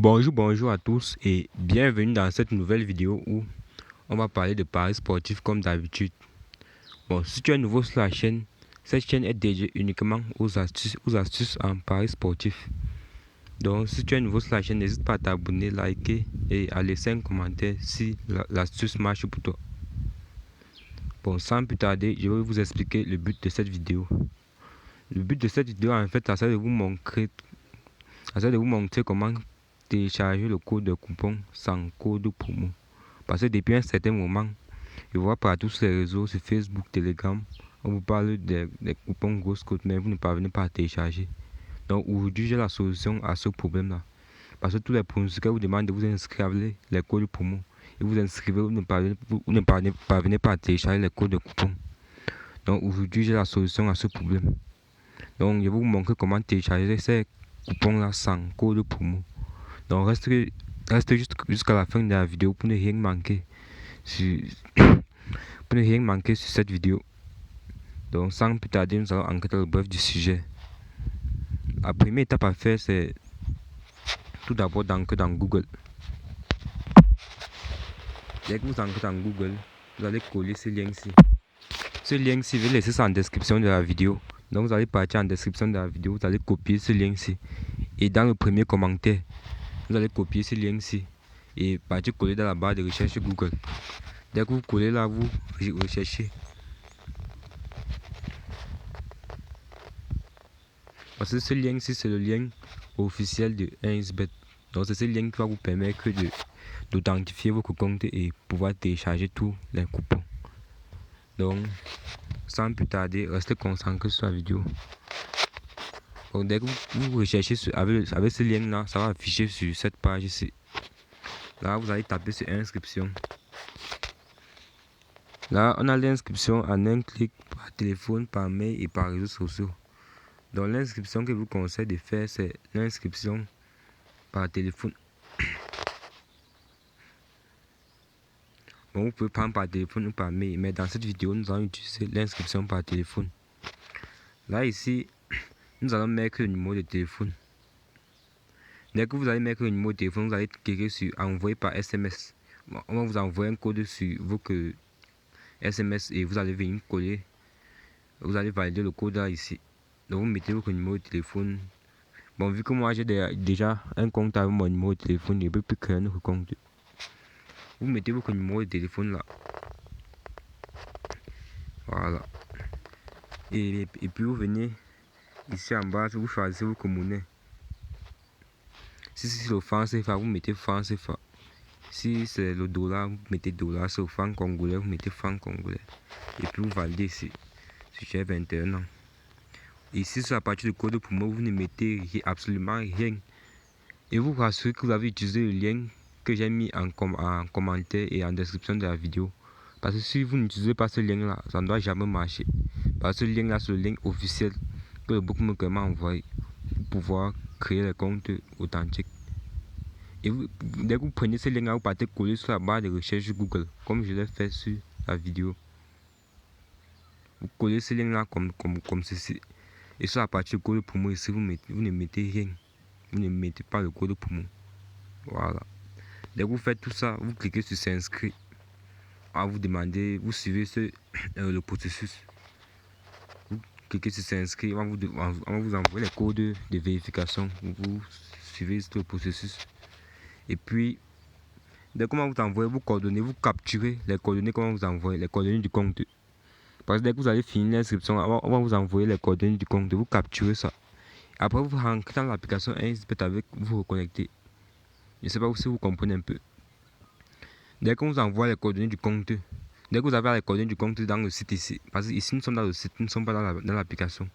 Bonjour à tous et bienvenue dans cette nouvelle vidéo où on va parler de paris sportifs comme d'habitude. Bon, si tu es nouveau sur la chaîne, cette chaîne est dédiée uniquement aux astuces en paris sportifs. Donc, si tu es nouveau sur la chaîne, n'hésite pas à t'abonner, liker et à laisser un commentaire si l'astuce marche pour toi. Bon, sans plus tarder, je vais vous expliquer le but de cette vidéo. Le but de cette vidéo, en fait, c'est de vous montrer comment télécharger le code de coupon sans code promo. Parce que depuis un certain moment, je vois partout sur les réseaux, sur Facebook, Telegram, on vous parle des coupons grosses codes, mais vous ne parvenez pas à télécharger. Donc aujourd'hui, j'ai la solution à ce problème-là. Parce que tous les pronostiqueurs vous demandent de vous inscrire avec les codes promo. Et vous inscrivez, vous ne parvenez pas à télécharger les codes de coupon. Donc aujourd'hui, j'ai la solution à ce problème. Donc je vais vous montrer comment télécharger ces coupons-là sans code promo. Donc restez jusqu'à la fin de la vidéo pour ne rien manquer sur cette vidéo. Donc sans plus tarder, nous allons entrer dans le bref du sujet. La première étape à faire, c'est tout d'abord d'entrer dans Google. Dès que vous entrez dans Google, vous allez coller ce lien-ci. Ce lien-ci, je vais laisser ça en description de la vidéo. Donc vous allez partir en description de la vidéo, vous allez copier ce lien-ci. Et dans le premier commentaire, vous allez copier ce lien-ci et partir coller dans la barre de recherche Google. Dès que vous collez là, vous recherchez. Parce que ce lien-ci, c'est le lien officiel de 1xBet. Donc c'est ce lien qui va vous permettre d'authentifier votre compte et pouvoir télécharger tous les coupons. Donc, sans plus tarder, restez concentrés sur la vidéo. Donc, dès que vous recherchez avec ce lien-là, ça va afficher sur cette page ici. Là, vous allez taper sur inscription. Là, on a l'inscription en un clic par téléphone, par mail et par réseaux sociaux. Donc, l'inscription que je vous conseille de faire, c'est l'inscription par téléphone. Bon, vous pouvez prendre par téléphone ou par mail, mais dans cette vidéo, nous allons utiliser l'inscription par téléphone. Là, ici, nous allons mettre le numéro de téléphone. Dès que vous allez mettre le numéro de téléphone, vous allez cliquer sur envoyer par SMS. Bon, on va vous envoyer un code sur votre SMS et vous allez venir coller. Vous allez valider le code là ici. Donc, vous mettez votre numéro de téléphone. Bon, vu que moi j'ai déjà un compte avec mon numéro de téléphone, je ne peux plus créer un autre compte. Vous mettez votre numéro de téléphone là. Voilà. Et puis vous venez ici en bas, vous choisissez votre monnaie. Si c'est le franc CFA, vous mettez franc CFA. Si c'est le dollar, vous mettez dollar. Si c'est le franc congolais, vous mettez franc congolais. Et puis vous validez ici. Si j'ai 21 ans. Ici, sur la partie de code pour moi, vous ne mettez absolument rien. Et vous rassurez que vous avez utilisé le lien que j'ai mis en commentaire et en description de la vidéo. Parce que si vous n'utilisez pas ce lien là, ça ne doit jamais marcher. Parce que ce lien là, c'est le lien officiel que le bookmaker m'a envoyé pour pouvoir créer les comptes authentiques. Et dès que vous prenez ce lien là, vous partez coller sur la barre de recherche Google, comme je l'ai fait sur la vidéo. Vous collez ce lien là comme ceci. Et sur la partie de code promo ici, vous ne mettez rien. Vous ne mettez pas le code promo. Voilà. Dès que vous faites tout ça, vous cliquez sur s'inscrire. Vous demandez, vous suivez le processus. Vous cliquez sur s'inscrire, on va vous envoyer les codes de vérification. Vous suivez le processus. Et puis, dès qu'on va vous envoyer vos coordonnées, vous capturez les coordonnées qu'on va vous envoyer, les coordonnées du compte. Parce que dès que vous allez finir l'inscription, on va vous envoyer les coordonnées du compte. Vous capturez ça. Après, vous rentrez dans l'application 1xBet avec vous reconnecter. Je ne sais pas si vous comprenez un peu. Dès qu'on vous envoie les coordonnées du compte, dès que vous avez les coordonnées du compte dans le site ici, parce que ici nous sommes dans le site, nous ne sommes pas dans l'application.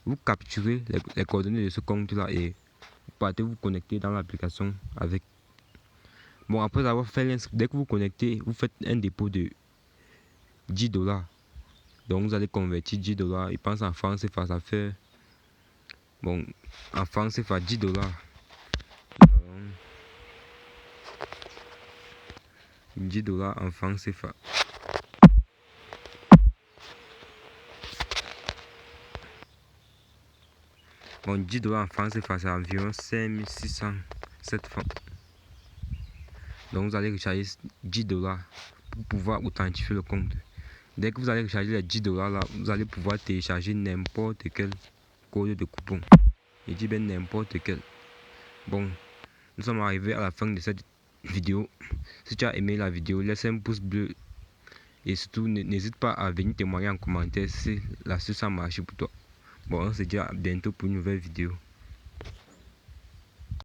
Vous capturez les coordonnées de ce compte là et vous partez vous connecter dans l'application avec. Bon, après avoir fait l'inscription, dès que vous connectez, vous faites un dépôt de $10. Donc vous allez convertir $10. Je pense en France, ça fait. Bon, en France, c'est $10. $10 en francs CFA. Bon, $10 en francs CFA, c'est environ 5600 cette fois. Donc vous allez recharger $10 pour pouvoir authentifier le compte. Dès que vous allez recharger les $10 là, vous allez pouvoir télécharger n'importe quel code de coupon. Je dis bien n'importe quel. Bon, nous sommes arrivés à la fin de cette vidéo. Si tu as aimé la vidéo, laisse un pouce bleu. Et surtout, n'hésite pas à venir témoigner en commentaire si l'astuce a marché pour toi. Bon, on se dit à bientôt pour une nouvelle vidéo.